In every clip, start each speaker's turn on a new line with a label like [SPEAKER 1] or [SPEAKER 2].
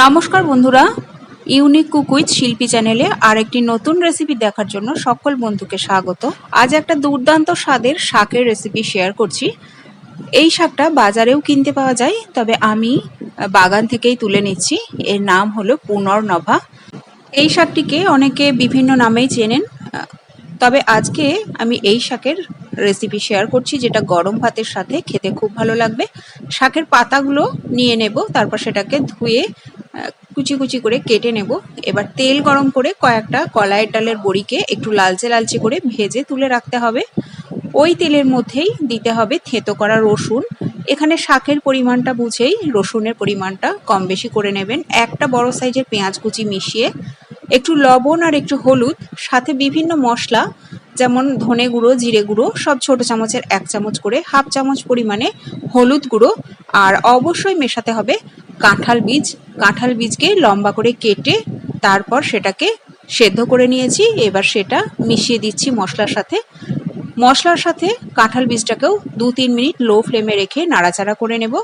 [SPEAKER 1] নমস্কার বন্ধুরা, unique cook with শিল্পী চ্যানেলে আরেকটি নতুন রেসিপি দেখার জন্য সকল বন্ধুকে স্বাগত। আজ একটা দুর্দান্ত স্বাদের শাকের রেসিপি শেয়ার করছি। এই শাকটা বাজারেও কিনতে পাওয়া যায়, তবে আমি বাগান থেকেই তুলে নিচ্ছি। এর নাম হলো পুনর্নভা। এই শাকটিকে অনেকে বিভিন্ন নামেই চেনেন, তবে আজকে আমি এই শাকের রেসিপি শেয়ার করছি, যেটা গরম ভাতের সাথে খেতে খুব ভালো লাগবে। শাকের পাতাগুলো নিয়ে নেব, তারপর সেটাকে ধুয়ে কুচি কুচি করে কেটে নেব। এবার তেল গরম করে কয়েকটা কলাইয়ের ডালের বড়িকে একটু লালচে লালচে করে ভেজে তুলে রাখতে হবে। ওই তেলের মধ্যেই দিতে হবে থেঁতো করা রসুন। এখানে শাকের পরিমাণটা বুঝেই রসুনের পরিমাণটা কম বেশি করে নেবেন। একটা বড় সাইজের পেঁয়াজ কুচি মিশিয়ে একটু লবণ আর একটু হলুদ, সাথে বিভিন্ন মশলা যেমন ধনে গুঁড়ো, জিরে গুঁড়ো সব ছোট চামচের 1 চামচ করে, হাফ চামচ পরিমাণে হলুদ গুঁড়ো, আর অবশ্যই মেশাতে হবে কাঁঠাল বীজ। কাঁঠাল বীজকে লম্বা করে কেটে তারপর সেটাকে সেদ্ধ করে নিয়েছি। এবার সেটা মিশিয়ে দিচ্ছি মশলার সাথে। মশলার সাথে কাঁঠাল বীজটাকেও 2-3 মিনিট লো ফ্লেমে রেখে নাড়াচাড়া করে নেব।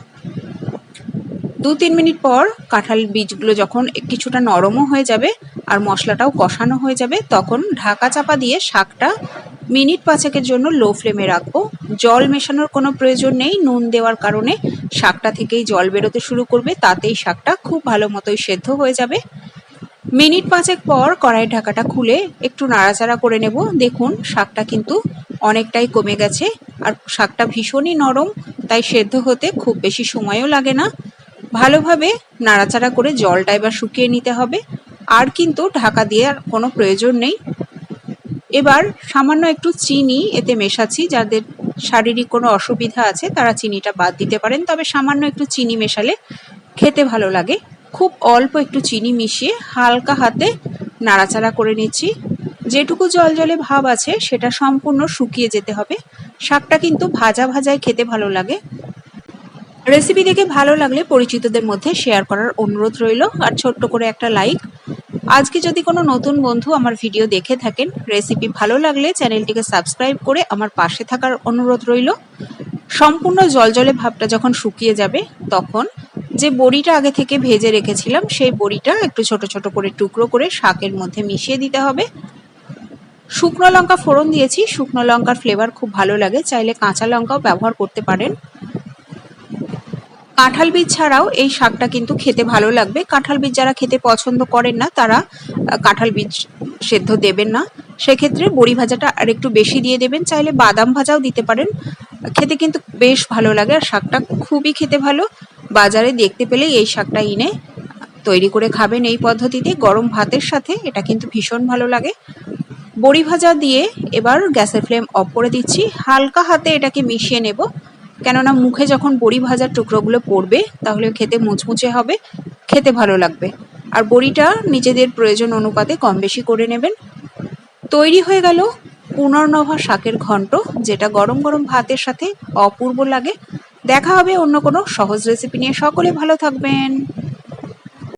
[SPEAKER 1] 2-3 মিনিট পর কাঁঠাল বীজগুলো যখন কিছুটা নরমও হয়ে যাবে আর মশলাটাও কষানো হয়ে যাবে, তখন ঢাকা চাপা দিয়ে শাকটা মিনিট 5-এর জন্য লো ফ্লেমে রাখবো। জল মেশানোর কোনো প্রয়োজন নেই, নুন দেওয়ার কারণে শাকটা থেকেই জল বেরোতে শুরু করবে, তাতেই শাকটা খুব ভালো মতোই সেদ্ধ হয়ে যাবে। মিনিট 5 পর কড়াইয়ের ঢাকাটা খুলে একটু নাড়াচাড়া করে নেব। দেখুন শাকটা কিন্তু অনেকটাই কমে গেছে, আর শাকটা ভীষণই নরম, তাই সেদ্ধ হতে খুব বেশি সময়ও লাগে না। ভালোভাবে নাড়াচাড়া করে জলটা এবার শুকিয়ে নিতে হবে, আর কিন্তু ঢাকা দেওয়ার কোনো প্রয়োজন নেই। এবার সামান্য একটু চিনি এতে মেশাচ্ছি। যাদের শারীরিক কোনো অসুবিধা আছে তারা চিনিটা বাদ দিতে পারেন, তবে সামান্য একটু চিনি মেশালে খেতে ভালো লাগে। খুব অল্প একটু চিনি মিশিয়ে হালকা হাতে নাড়াচাড়া করে নিচ্ছি। যেটুকু জল জলে ভাব আছে সেটা সম্পূর্ণ শুকিয়ে যেতে হবে। শাকটা কিন্তু ভাজা ভাজায় খেতে ভালো লাগে। রেসিপি দেখে ভালো লাগলে পরিচিতদের মধ্যে শেয়ার করার অনুরোধ রইল, আর ছোট্ট করে একটা লাইক। আজকে যদি কোনো নতুন বন্ধু আমার ভিডিও দেখে থাকেন, রেসিপি ভালো লাগলে চ্যানেলটিকে সাবস্ক্রাইব করে আমার পাশে থাকার অনুরোধ রইল। সম্পূর্ণ জলজলে ভাবটা যখন শুকিয়ে যাবে, তখন যে বড়িটা আগে থেকে ভেজে রেখেছিলাম সেই বড়িটা একটু ছোট ছোট করে টুকরো করে শাকের মধ্যে মিশিয়ে দিতে হবে। শুকনো লঙ্কা ফোড়ন দিয়েছি, শুকনো লঙ্কার ফ্লেভার খুব ভালো লাগে, চাইলে কাঁচা লঙ্কাও ব্যবহার করতে পারেন। কাঁঠাল বীজ ছাড়াও এই শাকটা কিন্তু খেতে ভালো লাগবে। কাঁঠাল বীজ যারা খেতে পছন্দ করেন না তারা কাঁঠাল বীজ সেদ্ধ দেবেন না, সেক্ষেত্রে বড়ি ভাজাটা আর একটু বেশি দিয়ে দেবেন। চাইলে বাদাম ভাজাও দিতে পারেন, খেতে কিন্তু বেশ ভালো লাগে, আর শাকটা খুবই খেতে ভালো। বাজারে দেখতে পেলেই এই শাকটা এনে তৈরি করে খাবেন এই পদ্ধতিতে। গরম ভাতের সাথে এটা কিন্তু ভীষণ ভালো লাগে। বড়ি ভাজা দিয়ে এবার গ্যাসের ফ্লেম অফ করে দিচ্ছি। হালকা হাতে এটাকে মিশিয়ে নেব, কেননা মুখে যখন বড়ি ভাজার টুকরোগুলো পড়বে তাহলে খেতে মুচমুচে হবে, খেতে ভালো লাগবে। আর বড়িটা নিজেদের প্রয়োজন অনুপাতে কম বেশি করে নেবেন। তৈরি হয়ে গেল পুনর্নভা শাকের ঘন্ট, যেটা গরম গরম ভাতের সাথে অপূর্ব লাগে। দেখা হবে অন্য কোনো সহজ রেসিপি নিয়ে। সকলে ভালো থাকবেন।